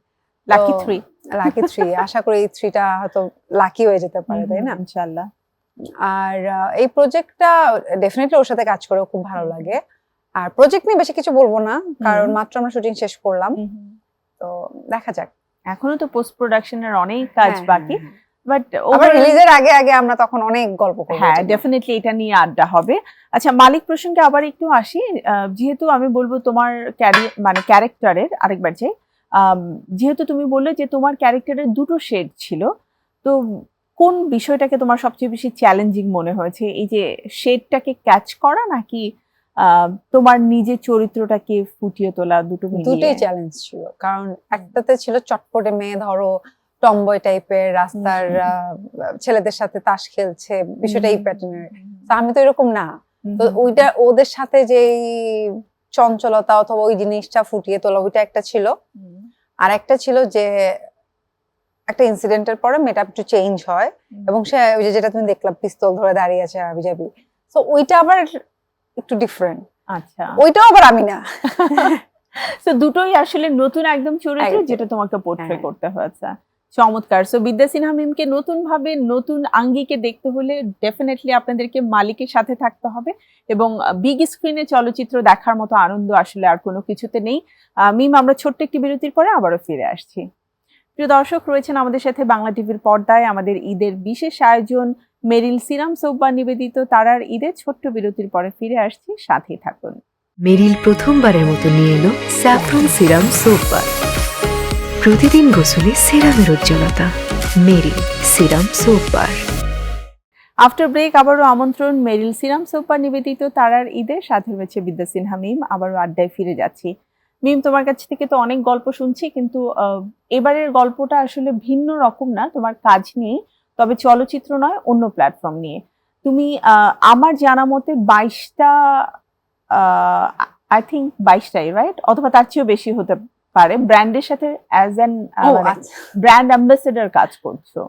লাকি 3। আশা করি এই 3টা হয়তো লাকি হয়ে যেতে পারে, তাই না? ইনশাআল্লাহ। আর এই প্রজেক্টটা ডেফিনেটলি ওর সাথে কাজ করে খুব ভালো লাগে। আর প্রজেক্ট নিয়ে বেশি কিছু বলবো না, কারণ মাত্র আমরা শুটিং শেষ করলাম, তো দেখা যাক। এখনো তো পোস্ট প্রোডাকশনের অনেক কাজ বাকি, বাট ওভার রিলিজের আগে আগে আমরা তখন অনেক গল্প করব। হ্যাঁ, ডেফিনেটলি এটা নিয়ে আড্ডা হবে। আচ্ছা, মালিক প্রসঙ্গে আবার একটু আসি। যেহেতু আমি বলবো তোমার মানে ক্যারেক্টারের আরেকবার যে যেহেতু তুমি বললে যে তোমার ক্যারেক্টারের দুটো শেড ছিল, তো কোন বিষয়টাকে তোমার সবচেয়ে বেশি চ্যালেঞ্জিং মনে হয়েছে? এই যে শেডটাকে ক্যাচ করা, নাকি তোমার নিজের চরিত্রটাকে ফুটিয়ে তোলা? দুটোই চ্যালেঞ্জ ছিল। কারণ একটাতে ছিল চটপটে মেয়ে, ধরো টমবয় টাইপের, রাস্তার ছেলেদের সাথে তাস খেলছে, বিষয়টা এই প্যাটার্নের। তো আমি তো এরকম না, তো ওইটা ওদের সাথে যে চঞ্চলতা অথবা ওই জিনিসটা ফুটিয়ে তোলা, ওইটা একটা ছিল। আর একটা ছিল যে একটা ইনসিডেন্টের পরে মেয়েটা একটু চেঞ্জ হয়, এবং সে ওই যেটা তুমি দেখলাম পিস্তল ধরে দাঁড়িয়ে আছে আবিজাবি, তো ওইটা আবার একটু ডিফারেন্ট। আচ্ছা, ওইটাও আবার আমি না। তো দুটোই আসলে নতুন একদম চরিত্র যেটা তোমাকে পোর্ট্রে করতে হয়েছে। চমৎকার। সো বিদ্যা সিনহা মিমকে নতুন ভাবে নতুন আঙ্গিকে দেখতে হলে ডেফিনেটলি আপনাদেরকে মালিকের সাথে থাকতে হবে, এবং বিগ স্ক্রিনে চলচ্চিত্র দেখার মতো আনন্দ আসলে আর কোনো কিছুতে নেই। মিম, আমরা ছোট্ট একটি বিরতির পরে আবারও ফিরে আসছি। প্রিয় দর্শক, রয়েছেন আমাদের সাথে বাংলা টিভির পর্দায় আমাদের ঈদের বিশেষ আয়োজন মেরিল সিরাম সোপ বার নিবেদিত তারার ঈদে। ছোট্ট বিরতির পরে ফিরে আসছি, সাথেই থাকুন। মেরিল প্রথমবারের মতো নিয়ে এলো স্যাফরন সিরাম সোপ বার। প্রতিদিন গোসলে সেরামের উজ্জ্বলতা। Meril serum soap bar. After break আবারও আমন্ত্রণ মেরিল সিরাম সোপ বার নিবেদিত তারার ঈদে। সাথে রয়েছে বিদ্যা সিনহা মিম। আবারও আড্ডায় ফিরে যাচ্ছি। মিম, তোমার কাছ থেকে তো অনেক গল্প শুনছি, কিন্তু এবারের গল্পটা আসলে ভিন্ন রকম না, তোমার কাজ নিয়ে, তবে চলচ্চিত্র নয়, অন্য প্ল্যাটফর্ম নিয়ে। তুমি আমার জানা মতে 22টা, আই থিঙ্ক 22টাই, রাইট? অথবা তার চেয়েও বেশি হতে পারে, ব্র্যান্ডের সাথে অ্যাজ অ্যান ব্র্যান্ড অ্যাম্বাসেডর কাজ করছো।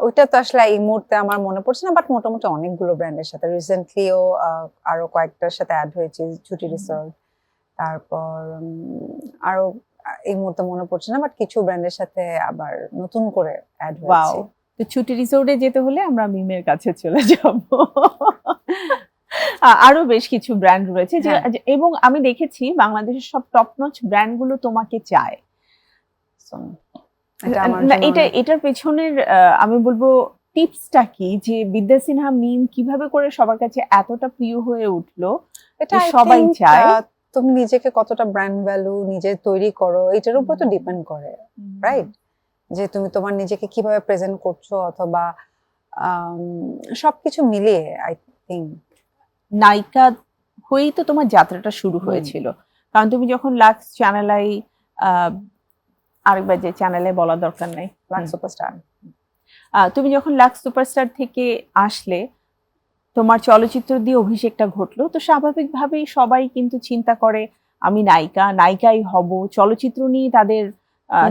ওইটা তো আসলে এই মুহূর্তে আমার মনে পড়ছে না, বাট মোটামুটি অনেকগুলো ব্র্যান্ডের সাথে রিসেন্টলিও আরো কয়েকটার সাথে অ্যাড হয়েছে, ছুটি রিসর্ট, তারপর আরো এই মুহূর্তে মনে পড়ছে না, বাট কিছু ব্র্যান্ডের সাথে আবার নতুন করে অ্যাড হয়েছে। তো ছুটি রিসোর্টে যেতে হলে আমরা মিমের কাছে চলে যাব। আরো বেশ কিছু ব্র্যান্ড রয়েছে এবং আমি দেখেছি বাংলাদেশের সব টপ নচ ব্র্যান্ড গুলো তোমাকে চায়। এটার পেছনের আমি বলবো টিপসটা কি, যে বিদ্যা সিনহা মিম কিভাবে করে সবার কাছে এতটা প্রিয় হয়ে উঠলো? এটা সবাই চায়। তুমি নিজেকে কতটা ব্র্যান্ড ভ্যালু নিজে তৈরি করো, এটার উপর তো ডিপেন্ড করে, রাইট? যে তুমি তোমার নিজেকে কিভাবে প্রেজেন্ট করছো, অথবা সবকিছু মিলিয়ে আই থিঙ্ক। নায়িকা হয়েই তো তোমার যাত্রাটা শুরু হয়েছিল, কারণ তুমি যখন লাক্স চ্যানেলাই, আরেকবার যে চ্যানেলে বলা দরকার নাই, লাক্স সুপারস্টার, তুমি যখন লাক্স সুপারস্টার থেকে আসলে তোমার চলচ্চিত্র দিয়ে অভিষেকটা ঘটলো, তো স্বাভাবিকভাবেই সবাই কিন্তু চিন্তা করে আমি নায়িকাই হব, চলচ্চিত্র নিয়ে তাদের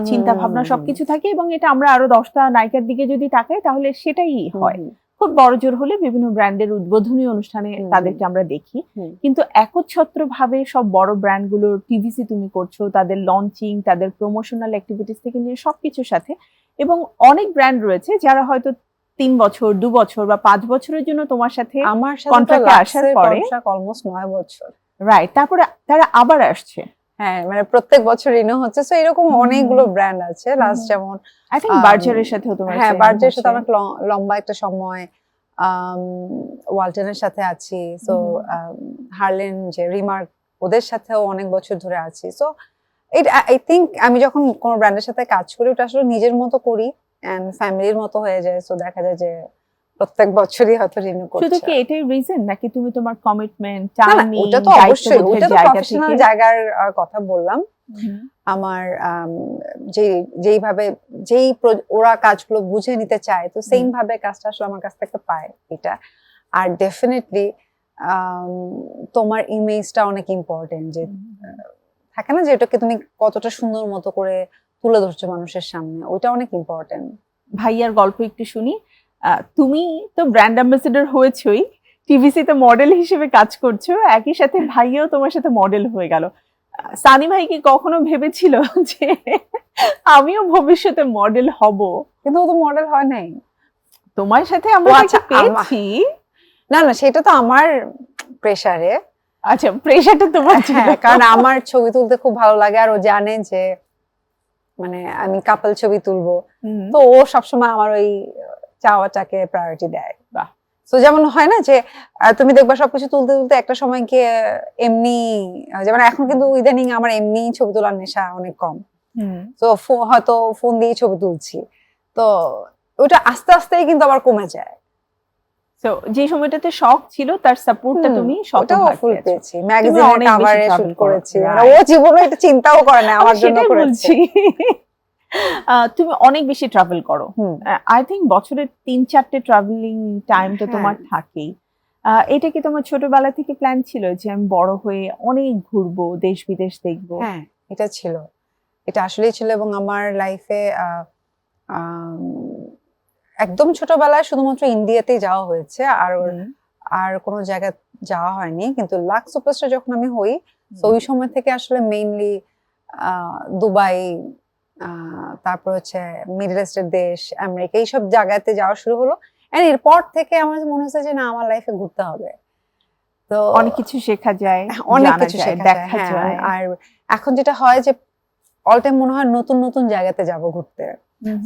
চিন্তা ভাবনা সবকিছু থাকে, এবং এটা আমরা আরো 10টা নায়িকার দিকে যদি তাকাই তাহলে সেটাই হয়। খুব বড়জোর হলে বিভিন্ন ব্র্যান্ডের উদ্বোধনী অনুষ্ঠানে তাদেরকে আমরা দেখি, কিন্তু একচ্ছত্র ভাবে সব বড় ব্র্যান্ডগুলোর টিভিসি তুমি করছো, তাদের লঞ্চিং, তাদের প্রমোশনাল অ্যাক্টিভিটিস থেকে নিয়ে সবকিছুর সাথে। এবং অনেক ব্র্যান্ড রয়েছে যারা হয়তো 3 বছর 2 বছর বা 5 বছরের জন্য তোমার সাথে আমার সাথে কন্ট্রাক্টে আসার পরে অলমোস্ট 9 বছর, রাইট, তারপরে তারা আবার আসছে। হ্যাঁ, মানে প্রত্যেক বছর রিনিউ হচ্ছে। সো এরকম অনেকগুলো ব্র্যান্ড আছে। লাস্ট যেমন আই থিংক বার্জারের সাথেও তোমার, হ্যাঁ, বার্জারের সাথে অনেক লম্বা একটা সময়, ওয়ালটনের সাথে আছি, সো হার্লেন যে রিমার্ক ওদের সাথেও অনেক বছর ধরে আছি। সো আই থিংক আমি যখন কোনো ব্র্যান্ডের সাথে কাজ করি ওটা আসলে নিজের মতো করি এন্ড ফ্যামিলির মতো হয়ে যায়। সো দেখা যায় যে প্রত্যেক বছরই হয়তো রিনিউ করছে। শুধু কি এটাই রিজন, নাকি তুমি তোমার কমিটমেন্ট, না, না, টাইমিং, ওটা তো অবশ্যই, ওটা তো প্রফেশনাল জায়গার কথা বললাম। আমার যেইভাবে ওরা কাজগুলো বুঝে নিতে চায়, তো সেম ভাবে কাজটা আসলে আমার কাছ থেকে পায় এটা। আর ডেফিনেটলি তোমার ইমেজটা অনেক ইম্পর্টেন্ট, যে থাকে না যে এটাকে তুমি কতটা সুন্দর মতো করে তুলে ধরছো মানুষের সামনে, ওইটা অনেক ইম্পর্টেন্ট। ভাইয়ার গল্প একটু শুনি। তুমি তো ব্র্যান্ড অ্যাম্বাসেডর হয়েছই, টিভিসি তে মডেল হিসেবে কাজ করছো, একই সাথে ভাইয়াও তোমার সাথে মডেল হয়ে গেল। সানি ভাই কি কখনো ভেবেছিল যে আমিও ভবিষ্যতে মডেল হব? কিন্তু ও তো মডেল হয় নাই। তোমার সাথে আমরা পেয়েছি। না, সেটা তো আমার প্রেসারে। আচ্ছা, প্রেসারটা তোমার ছিল, কারণ আমার ছবি তুলতে খুব ভালো লাগে, আর ও জানে যে মানে আমি কাপল ছবি তুলবো, তো ও সবসময় আমার ওই চাওয়াটাকে প্রায়োরিটি দেয়। বাহ। তো যেমন হয় না যে তুমি দেখবা সবকিছু তুলতে তুলতে একটা সময় গিয়ে এমনি, যেমন এখন কিন্তু ইদানিং আমার এমনি ছবি তোলার নেশা অনেক কম, তো হয়তো ফোন দিয়ে ছবি তুলছি, তো ওটা আস্তে আস্তেই কিন্তু আবার কমে যায়। তো যে সময়টাতে শখ ছিল তার সাপোর্টটা তুমি শতভাগ পেয়েছি। ম্যাগাজিনে কভারে শুট করেছি, ও জীবনে এটা চিন্তাও করে না আমার জন্য করেছি। তুমি অনেক বেশি ট্রাভেল করো, আই থিংক বছরে 3-4টে ট্রাভেলিং টাইম তো তোমার থাকেই। এটা কি তোমার ছোটবেলা থেকে প্ল্যান ছিল যে আমি বড় হয়ে অনেক ঘুরবো, দেশ বিদেশ দেখবো? হ্যাঁ, এটা ছিল, এটা আসলেই ছিল। এবং আমার লাইফে একদম ছোটবেলায় শুধুমাত্র ইন্ডিয়াতেই যাওয়া হয়েছে, আর কোনো জায়গায় যাওয়া হয়নি। কিন্তু লাক্স সুপারস্টার যখন আমি হই, তো ওই সময় থেকে আসলে মেইনলি দুবাই, তারপর হচ্ছে মিডল ইস্টের দেশ, আমেরিকা, এইসব জায়গাতে যাওয়া শুরু হলো। এন্ড এরপর থেকে আমার মনে হচ্ছে যে না, আমার লাইফে ঘুরতে হবে। তো অনেক কিছু শেখা যায়, অনেক কিছু দেখা যায়। আর এখন যেটা হয় যে অল টাইম মনে হয় নতুন নতুন জায়গাতে যাব ঘুরতে।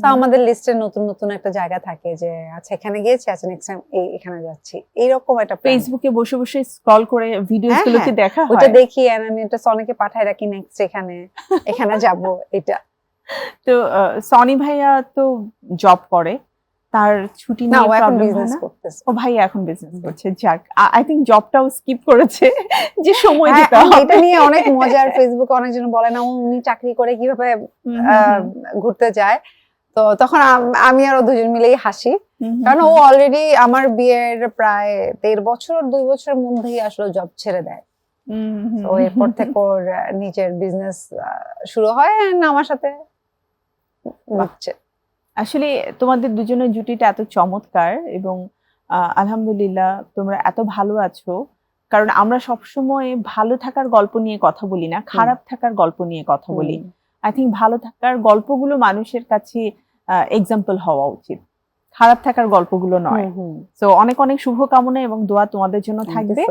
তো আমাদের লিস্টে নতুন নতুন একটা জায়গা থাকে যে আচ্ছা এখানে গিয়েছি, আচ্ছা নেক্সট টাইম এখানে যাচ্ছি, এইরকম একটা। ফেসবুকে বসে বসে স্ক্রল করে ভিডিওস গুলোকে দেখা হয়, ওটা দেখি, আর আমি এটা সনিকে পাঠাই রাখি, নেক্সট এখানে যাব এটা। তো সনি ভাইয়া তো জব করে, তার ছুটি নিয়ে প্রবলেম হয় না? ও ভাইয়া এখন বিজনেস করছে, যাক আই থিংক জবটাও স্কিপ করেছে যে সময় দিতে হবে। এটা নিয়ে অনেক মজার, ফেসবুকে অনেকজন বলে না উনি চাকরি করে কিভাবে ঘুরতে যায়। তো তখন আমি আর ও দুজন মিলেই হাসি, কারণ ও অলরেডি আমার বিয়ের প্রায় 13 বছর 2 বছরের মধ্যেই আসলে জব ছেড়ে দেয়। তো এরপর থেকে ওর নিজের বিজনেস শুরু হয়, আমার সাথে বাচ্চা। আসলে তোমাদের দুজনের জুটিটা এত চমৎকার, এবং আলহামদুলিল্লাহ তোমরা এত ভালো আছো। কারণ আমরা সবসময় ভালো থাকার গল্প নিয়ে কথা বলি না, খারাপ থাকার গল্প নিয়ে কথা বলি। আই থিংক ভালো থাকার গল্পগুলো মানুষের কাছে এক্সাম্পল হওয়া উচিত, খারাপ থাকার গল্পগুলো নয়। তো অনেক অনেক শুভকামনা এবং দোয়া তোমাদের জন্য থাকবে।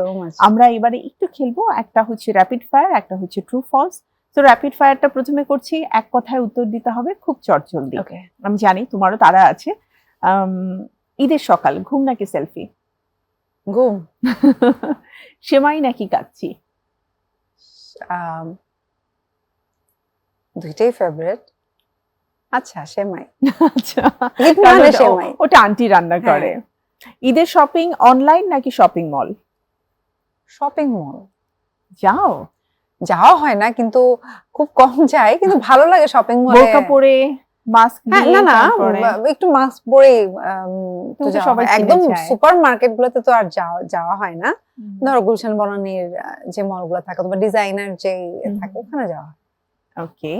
আমরা এবারে একটু খেলবো, একটা হচ্ছে র্যাপিড ফায়ার, একটা হচ্ছে ট্রু ফলস। তো র্যাপিড ফায়ারটা প্রথমে করছি, এক কথায় উত্তর দিতে হবে, খুব চটজলদি। আমি জানি তোমারও তারা আছে। ঈদের সকাল, ঘুম নাকি সেলফি? ঘুম। সেমাই নাকি কাচ্চি? দুইটাই ফেভারিট। আচ্ছা, সেমাই। আচ্ছা, ওটা আন্টি রান্না করে। ঈদের শপিং অনলাইন নাকি শপিং মল? Shopping mall. যাওয়া হয় না, কিন্তু খুব কম যাই, কিন্তু ভালো লাগে শপিং মলে। বোরকা পরে মাস্ক হ্যাঁ দিয়ে না না তারপরে একটু মাস্ক পরে তুমি তো যাওয়া সবাই হয়। চিনে একদম যায়। সুপার মার্কেট গুলোতে তো আর যাওয়া হয় না। হুম, ধরো গুলশান বনানীর যে মলগুলো থাকে অথবা ডিজাইনার যে হুম। থাকে ওখানে যাওয়া হয়। ওকে।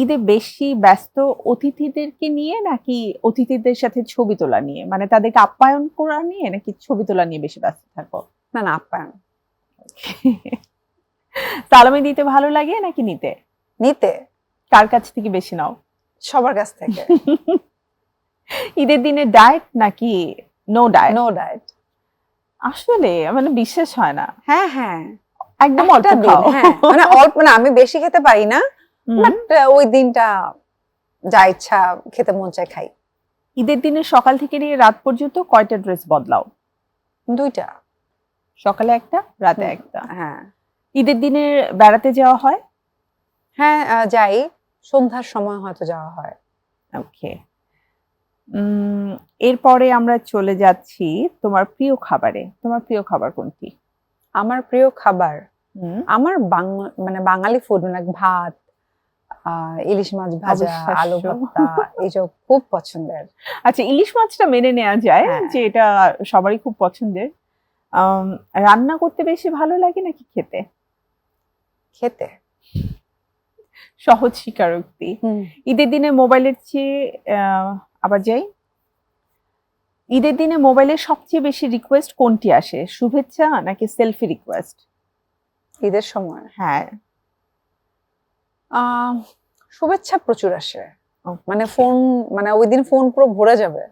ঈদে বেশি ব্যস্ত অতিথিদেরকে নিয়ে নাকি অতিথিদের সাথে ছবি তোলা নিয়ে, মানে তাদেরকে আপ্যায়ন করা নিয়ে নাকি ছবি তোলা নিয়ে বেশি ব্যস্ত থাকো? না না আপ্যায়ন সালামি দিতে ভালো লাগে নাকি নিতে? নিতে কার কাছ থেকে বেশি নাও? সবার কাছ থেকে। ঈদের দিনে ডায়েট নাকি নো ডায়েট? No diet. আসলে মানে বিশ্বাস হয় না, হ্যাঁ হ্যাঁ একদম অল্প একটা দিন, খাও। হ্যাঁ মানে অল্প না, আমি বেশি খেতে পারি না, হুম। বাট ওই দিনটা যা ইচ্ছা খেতে মন চায় খাই। ঈদের দিনে সকাল থেকে নিয়ে রাত পর্যন্ত কয়টা ড্রেস বদলাও? 2টা। সকালে একটা, রাতে হুম, একটা। হ্যাঁ ঈদের দিনে বেড়াতে যাওয়া হয়? হ্যাঁ যাই, সন্ধ্যার সময় হয়তো যাওয়া হয়। ওকে। এরপরে আমরা চলে যাচ্ছি তোমার প্রিয় খাবারে। তোমার প্রিয় খাবার কোনটি? আমার প্রিয় খাবার, হুম, আমার মানে বাঙালি ফুড, মানে ভাত, ইলিশ মাছ ভাজা, আলু অবিশ্বাস্য। ভর্তা, এইসব খুব পছন্দের। আচ্ছা, ইলিশ মাছটা মেনে নেওয়া যায় হ্যাঁ। যে এটা সবারই খুব পছন্দের। আম, রান্না করতে বেশি ভালো লাগে নাকি খেতে? খেতে। সহজ স্বীকারোক্তি। ঈদের দিনে মোবাইলের চেয়ে আবার যাই, ঈদের দিনে মোবাইলের সবচেয়ে বেশি রিকোয়েস্ট কোনটি আসে, শুভেচ্ছা নাকি সেলফি রিকোয়েস্ট? ঈদের সময় হ্যাঁ। শুভেচ্ছা প্রচুর আসে, Okay. মানে ফোন, মানে ওই দিন ফোন পুরো ভরে যাবে।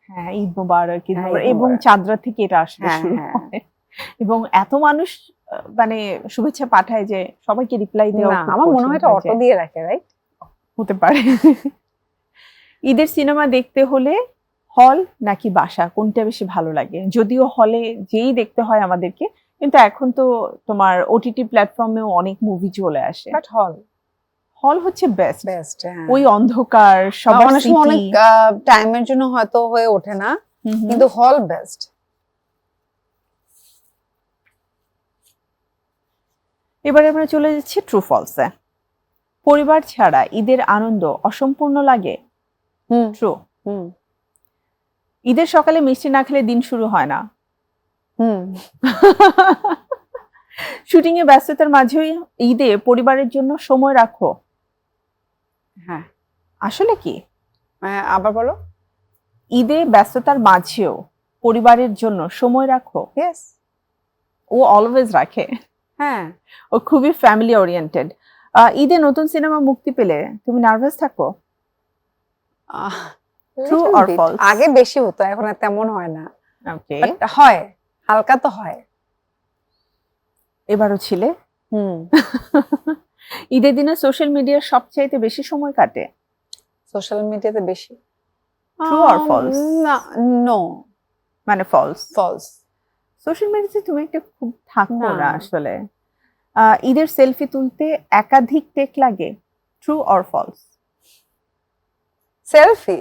হ্যাঁ, ঈদ মোবারক, ঈদ হ্যাঁ, মোবারক, ঈদ এবং মোবারক। চাঁদরা থেকে এটা আসলে হ্যাঁ, শুরু হ্যাঁ। হয়। এবং এত মানুষ মানে শুভেচ্ছা পাঠায় যে সবাইকে রিপ্লাই দেওয়া না খুব আমার মনে কঠিন হয় এটা হয়ে অটো যায়। দিয়ে রাখে, রাইট? হতে পারে। ঈদের সিনেমা দেখতে হলে হল নাকি বাসা, কোনটা বেশি ভালো লাগে? যদিও হলে যেই দেখতে হয় আমাদেরকে, কিন্তু এখন তো তোমার ওটিটি প্ল্যাটফর্মেও অনেক মুভি চলে আসে। বাট হল হল হচ্ছে বেস্ট। বেস্ট। ওই অন্ধকার, বা সবার অনেক সময় অনেক স্মৃতি। টাইমের জন্য হয়তো হয়ে ওঠে না, হুম হুম। কিন্তু হল বেস্ট। এবারে আমরা চলে যাচ্ছি ট্রু ফলসে। পরিবার ছাড়া ঈদের আনন্দ অসম্পূর্ণ লাগে। হুম ট্রু। হুম ঈদের সকালে মিষ্টি না খেলে দিন শুরু হয় না। হুম শুটিং এ ব্যস্ততার মাঝেই ঈদে পরিবারের জন্য সময় রাখো। হ্যাঁ আসলে কি আবার বলো। ঈদে ব্যস্ততার মাঝেও পরিবারের জন্য সময় রাখো? ইয়েস। ও অলওয়েজ রাখে। হ্যাঁ ও খুবই ফ্যামিলি ওরিয়েন্টেড। ঈদে নতুন সিনেমা মুক্তি পেলে তুমি নার্ভাস থাকো? True little or bit. false? আগে বেশি হতো, এখন আর তেমন হয় না, ওকে। বাট হয়, হালকা তো হয়। এবারও ছিলে। হুম ঈদের দিনে সোশ্যাল মিডিয়ার সবচাইতে বেশি সময় কাটে? সোশ্যাল মিডিয়াতে বেশি। True or false? না, নো, মানে ফলস। ফলস। সোশ্যাল মিডিয়াতে তুমি একটা খুব থাকো না। না আসলে। ঈদের সেলফি তুলতে একাধিক টেক লাগে। True or false? Selfie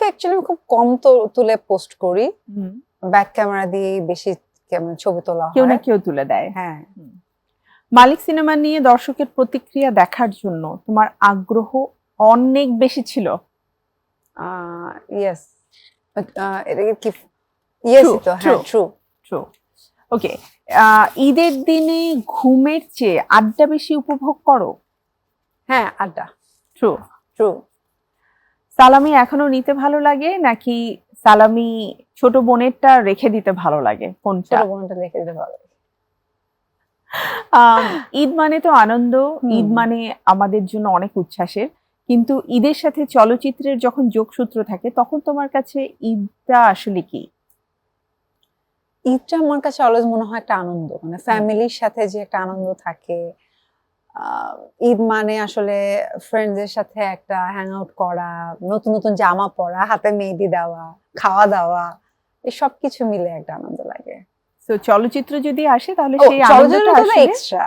actually আমি খুব কম তুলে পোস্ট করি, ব্যাক ক্যামেরা দিয়ে বেশি ছবি তোলা কেউ না হয়। কেউ তুলে দেয়। হ্যাঁ মালিক সিনেমা নিয়ে দর্শকের প্রতিক্রিয়া দেখার জন্য তোমার আগ্রহ অনেক বেশি ছিল। ইয়েস, এটা কি ইয়েস True, তো, হ্যাঁ true. ট্রু। ট্রু। ওকে। ঈদের দিনে ঘুমের চেয়ে আড্ডা বেশি উপভোগ করো? হ্যাঁ আড্ডা। ট্রু। ট্রু। সালামি এখনো নিতে ভালো লাগে নাকি সালামি ছোট বোনেরটা রেখে দিতে ভালো লাগে, কোনটা? ছোট বোনটা রেখে দিতে ভালো। ঈদ মানে তো আনন্দ, ঈদ মানে আমাদের জন্য অনেক উচ্ছ্বাসের, কিন্তু ঈদের সাথে চলচ্চিত্রের যখন যোগসূত্র থাকে তখন তোমার কাছে ঈদটা আসলে কি? ঈদটা আমার কাছে অলওয়েজ মনে হয় একটা আনন্দ, মানে ফ্যামিলির সাথে যে একটা আনন্দ থাকে। ঈদ মানে আসলে ফ্রেন্ডসদের সাথে একটা হ্যাং আউট করা, নতুন নতুন জামা পরা, হাতে মেহেদি দেওয়া, খাওয়া দাওয়া, এই সব কিছু মিলে একটা আনন্দ লাগে। তো চলচ্চিত্র যদি আসে তাহলে ও, সেই আনন্দটা চলচ্চিত্রটা আসলে এক্সট্রা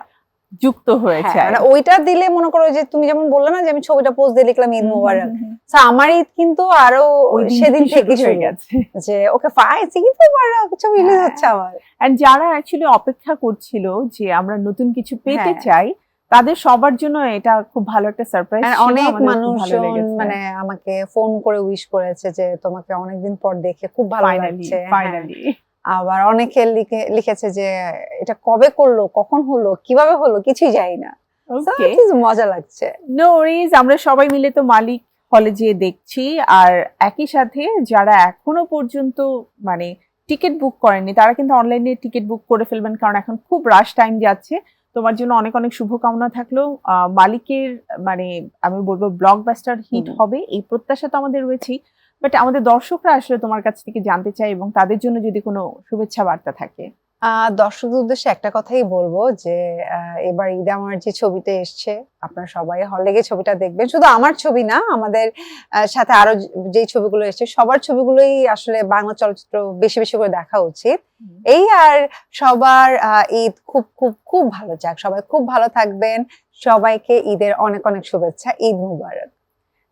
যুক্ত হয়ে হ্যাঁ, যায়। মানে ওইটা দিলে মনে করো যে তুমি যেমন বললে না যে আমি ছবিটা পোস্ট দিয়ে লিখলাম ঈদ মোবারক, তো আমার ঈদ কিন্তু আরো ওই দিন সেদিন থেকে থেকে শুরু হয়ে গেছে। যে ওকে ফাইজ ঈদ মোবারক ছবি রিলিজ হচ্ছে আমার। এন্ড যারা অ্যাকচুয়ালি অপেক্ষা করছিল যে আমরা নতুন কিছু পেতে হ্যাঁ। চাই, তাদের সবার জন্য এটা খুব ভালো একটা সারপ্রাইজ আর অনেক মানুষজন মানে আমাকে ফোন করে উইশ করেছে যে তোমাকে অনেকদিন পর দেখে খুব ভালো লাগছে। হ্যাঁ। ফাইনালি আবার অনেকে লিখেছে যে এটা কবে করলো, কখন হলো, কিভাবে হলো, কিছুই জানি না। So, ওকে, it is মজা লাগছে। নো ওয়ারিজ, আমরা সবাই মিলে তো মালিক হলে যেয়ে দেখছি। আর একই সাথে যারা এখনো পর্যন্ত মানে টিকিট বুক করেননি তারা কিন্তু অনলাইনে টিকিট বুক করে ফেলবেন, কারণ এখন খুব রাশ টাইম যাচ্ছে। তোমার জন্য অনেক অনেক শুভকামনা থাকলো। মালিকের মানে আমি বলবো ব্লকবাস্টার হিট হবে এই প্রত্যাশা তো আমাদের রয়েছেই, বাট আমাদের দর্শকরা আসলে তোমার কাছ থেকে জানতে চায় এবং তাদের জন্য যদি কোনো শুভেচ্ছা বার্তা থাকে। দর্শকদের উদ্দেশ্যে একটা কথাই বলবো যে এবার ঈদে আমার যে ছবিটা এসছে, আপনারা সবাই হলে গিয়ে ছবিটা দেখবেন। শুধু আমার ছবি না, আমাদের সাথে আরো যে ছবিগুলো এসছে সবার ছবিগুলোই আসলে বাংলা চলচ্চিত্র বেশি বেশি করে দেখা উচিত। এই আর সবার ঈদ খুব খুব খুব ভালো যাক, সবাই খুব ভালো থাকবেন। সবাইকে ঈদের অনেক অনেক শুভেচ্ছা। ঈদ মুবারক।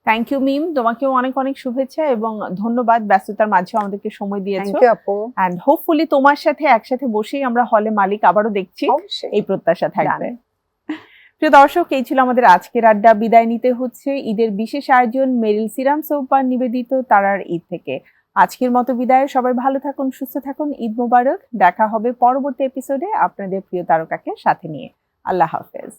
থ্যাংক ইউ মিম, তোমাকেও অনেক অনেক শুভেচ্ছা এবং ধন্যবাদ ব্যস্ততার মাঝে আমাদেরকে সময় থ্যাংক দিয়েছো। ইউ আপু। এন্ড হোপফুলি তোমার সাথে একসাথে বসেই আমরা হলে মালিক আবারও দেখছি, অবশ্যই। এই প্রত্যাশা থাকবে। প্রিয় দর্শক, এই ছিল আমাদের আজকের আড্ডা। বিদায় নিতে হচ্ছে ঈদের বিশেষ আয়োজন মেরিল সিরাম সোপার নিবেদিত তারার ঈদ থেকে। আজকের মতো বিদায়, সবাই ভালো থাকুন, সুস্থ থাকুন, ঈদ মোবারক। দেখা হবে পরবর্তী এপিসোডে আপনাদের প্রিয় তারকাকে সাথে নিয়ে। আল্লাহ হাফেজ।